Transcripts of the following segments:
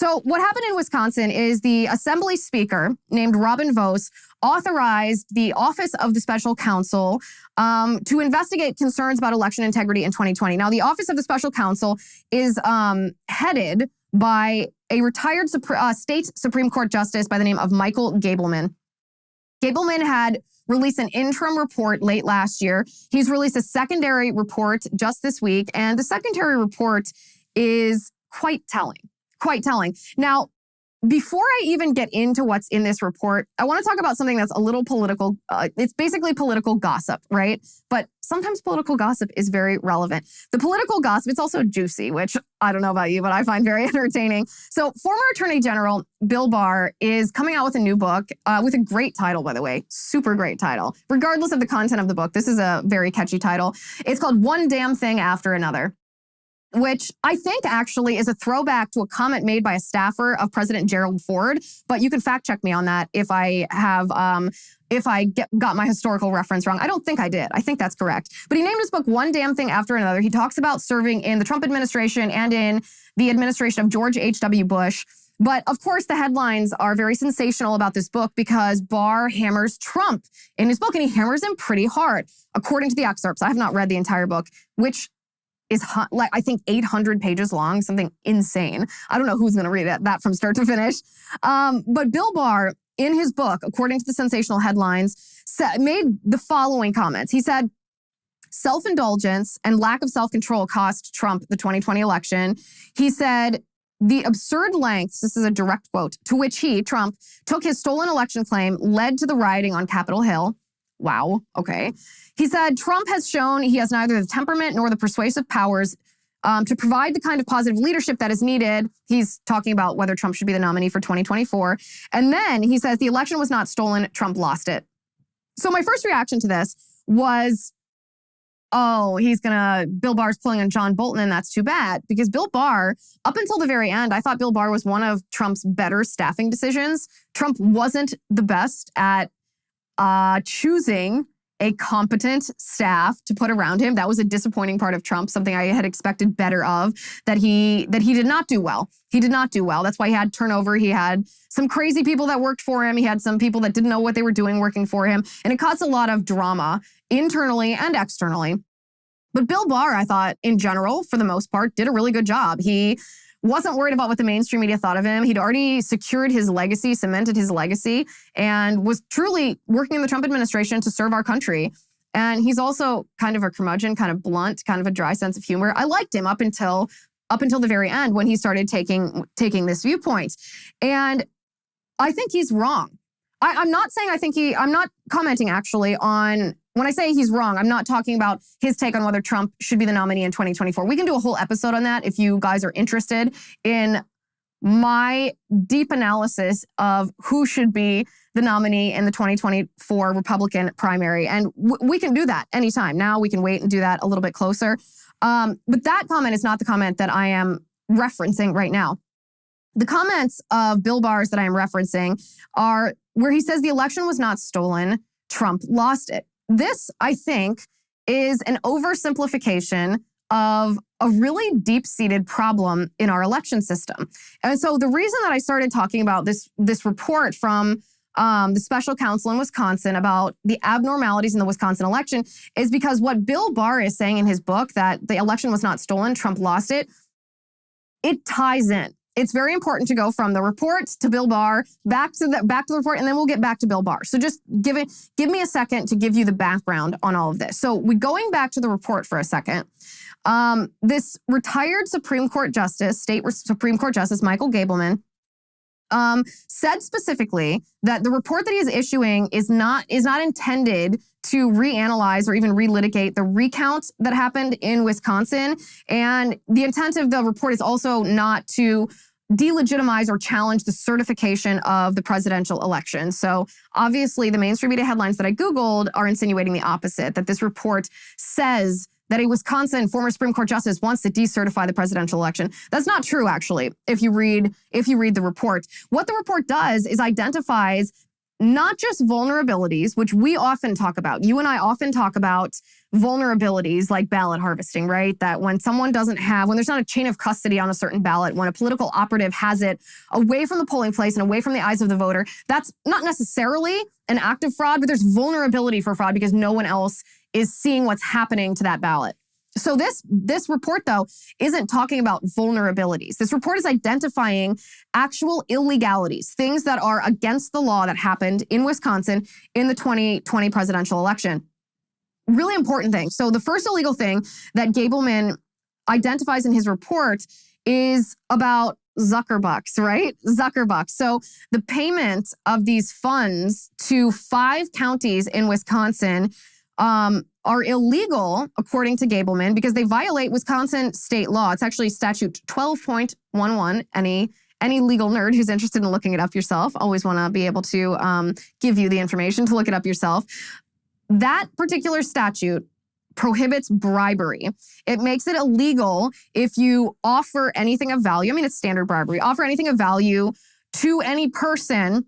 So what happened in Wisconsin is the Assembly Speaker named Robin Vos authorized the Office of the Special Counsel to investigate concerns about election integrity in 2020. Now, the Office of the Special Counsel is headed by a retired state Supreme Court justice by the name of Michael Gableman. Gableman had released an interim report late last year. He's released a secondary report just this week, and the secondary report is quite telling. Now, before I even get into what's in this report, I want to talk about something that's a little political. It's basically political gossip, right? But sometimes political gossip is very relevant. The political gossip, it's also juicy, which I don't know about you, but I find very entertaining. So former Attorney General Bill Barr is coming out with a new book with a great title, by the way, super great title. Regardless of the content of the book, this is a very catchy title. It's called One Damn Thing After Another, which I think actually is a throwback to a comment made by a staffer of President Gerald Ford. But you can fact check me on that if I have, got my historical reference wrong. I don't think I did. I think that's correct. But he named his book One Damn Thing After Another. He talks about serving in the Trump administration and in the administration of George H.W. Bush. But of course, the headlines are very sensational about this book because Barr hammers Trump in his book, and he hammers him pretty hard. According to the excerpts, I have not read the entire book, which is like I think 800 pages long, something insane. I don't know who's going to read that from start to finish. But Bill Barr, in his book, according to the sensational headlines, made the following comments. He said, self-indulgence and lack of self-control cost Trump the 2020 election. He said, the absurd lengths, this is a direct quote, to which he, Trump, took his stolen election claim led to the rioting on Capitol Hill. Wow, okay. He said, Trump has shown he has neither the temperament nor the persuasive powers to provide the kind of positive leadership that is needed. He's talking about whether Trump should be the nominee for 2024. And then he says the election was not stolen, Trump lost it. So my first reaction to this was, oh, Bill Barr's pulling on John Bolton, and that's too bad. Because Bill Barr, up until the very end, I thought Bill Barr was one of Trump's better staffing decisions. Trump wasn't the best at choosing a competent staff to put around him. That was a disappointing part of Trump, something I had expected better of, that he did not do well. He did not do well. That's why he had turnover. He had some crazy people that worked for him. He had some people that didn't know what they were doing working for him. And it caused a lot of drama internally and externally. But Bill Barr, I thought, in general, for the most part, did a really good job. He wasn't worried about what the mainstream media thought of him. He'd already secured his legacy, cemented his legacy, and was truly working in the Trump administration to serve our country. And he's also kind of a curmudgeon, kind of blunt, kind of a dry sense of humor. I liked him up until the very end when he started taking this viewpoint. And I think he's wrong. I'm not saying I'm not commenting actually on, when I say he's wrong, I'm not talking about his take on whether Trump should be the nominee in 2024. We can do a whole episode on that if you guys are interested in my deep analysis of who should be the nominee in the 2024 Republican primary. And we can do that anytime. Now we can wait and do that a little bit closer. But that comment is not the comment that I am referencing right now. The comments of Bill Barr's that I am referencing are where he says the election was not stolen, Trump lost it. This, I think, is an oversimplification of a really deep-seated problem in our election system. And so the reason that I started talking about this report from the special counsel in Wisconsin about the abnormalities in the Wisconsin election is because what Bill Barr is saying in his book, that the election was not stolen, Trump lost it, it ties in. It's very important to go from the report to Bill Barr, back to the report, and then we'll get back to Bill Barr. So just give me a second to give you the background on all of this. So going back to the report for a second, this retired Supreme Court Justice, State Supreme Court Justice Michael Gableman, said specifically that the report that he is issuing is not intended to reanalyze or even relitigate the recount that happened in Wisconsin. And the intent of the report is also not to delegitimize or challenge the certification of the presidential election. So obviously the mainstream media headlines that I Googled are insinuating the opposite, that this report says that a Wisconsin former Supreme Court justice wants to decertify the presidential election. That's not true, actually, if you read the report. What the report does is identifies not just vulnerabilities, which we often talk about. You and I often talk about vulnerabilities like ballot harvesting, right? That when someone doesn't have, when there's not a chain of custody on a certain ballot, when a political operative has it away from the polling place and away from the eyes of the voter, that's not necessarily an act of fraud, but there's vulnerability for fraud because no one else is seeing what's happening to that ballot. So this report, though, isn't talking about vulnerabilities. This report is identifying actual illegalities, things that are against the law that happened in Wisconsin in the 2020 presidential election. Really important thing. So the first illegal thing that Gableman identifies in his report is about Zuckerbucks, right? Zuckerbucks. So the payment of these funds to 5 counties in Wisconsin are illegal, according to Gableman, because they violate Wisconsin state law. It's actually statute 12.11. Any legal nerd who's interested in looking it up yourself, always want to be able to give you the information to look it up yourself. That particular statute prohibits bribery. It makes it illegal if you offer anything of value. I mean, it's standard bribery. Offer anything of value to any person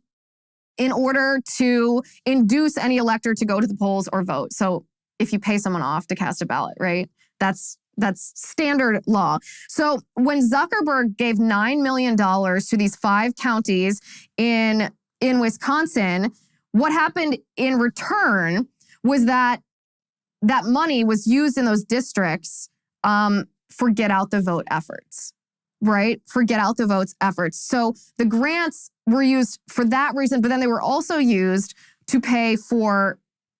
in order to induce any elector to go to the polls or vote. So if you pay someone off to cast a ballot, right? That's standard law. So when Zuckerberg gave $9 million to these 5 counties in Wisconsin, what happened in return was that money was used in those districts for get out the vote efforts, right? For get out the votes efforts. So the grants were used for that reason, but then they were also used to pay for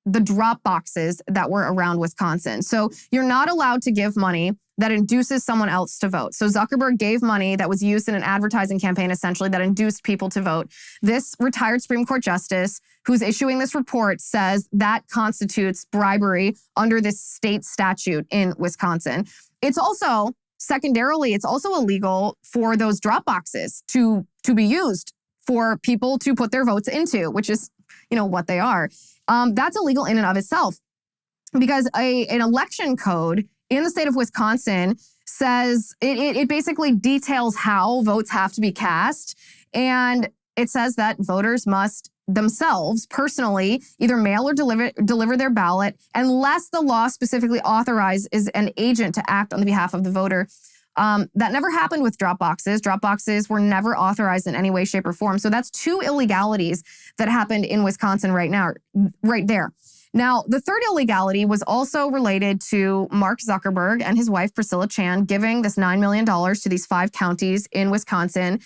the drop boxes that were around Wisconsin. So you're not allowed to give money that induces someone else to vote. So Zuckerberg gave money that was used in an advertising campaign, essentially, that induced people to vote. This retired Supreme Court justice who's issuing this report says that constitutes bribery under this state statute in Wisconsin. It's also, secondarily, it's also illegal for those drop boxes to be used for people to put their votes into, which is, what they are. That's illegal in and of itself because an election code in the state of Wisconsin says it basically details how votes have to be cast. And it says that voters must themselves personally either mail or deliver their ballot unless the law specifically authorizes an agent to act on the behalf of the voter. That never happened with drop boxes. Drop boxes were never authorized in any way, shape, or form. So that's 2 illegalities that happened in Wisconsin right there. Now, the third illegality was also related to Mark Zuckerberg and his wife, Priscilla Chan, giving this $9 million to these 5 counties in Wisconsin.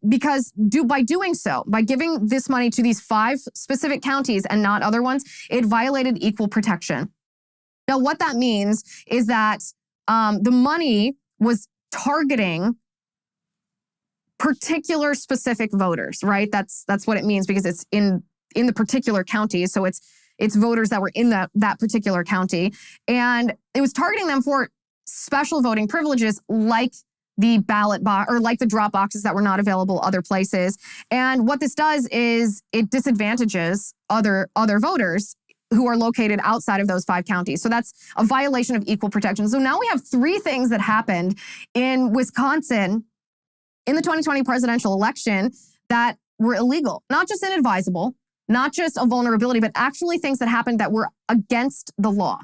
Because by doing so, by giving this money to these 5 specific counties and not other ones, it violated equal protection. Now, what that means is that the money was targeting particular specific voters, right? That's what it means because it's in the particular county. So it's voters that were in that particular county. And it was targeting them for special voting privileges like the ballot box or like the drop boxes that were not available other places. And what this does is it disadvantages other voters who are located outside of those 5 counties. So that's a violation of equal protection. So now we have 3 things that happened in Wisconsin in the 2020 presidential election that were illegal, not just inadvisable, not just a vulnerability, but actually things that happened that were against the law.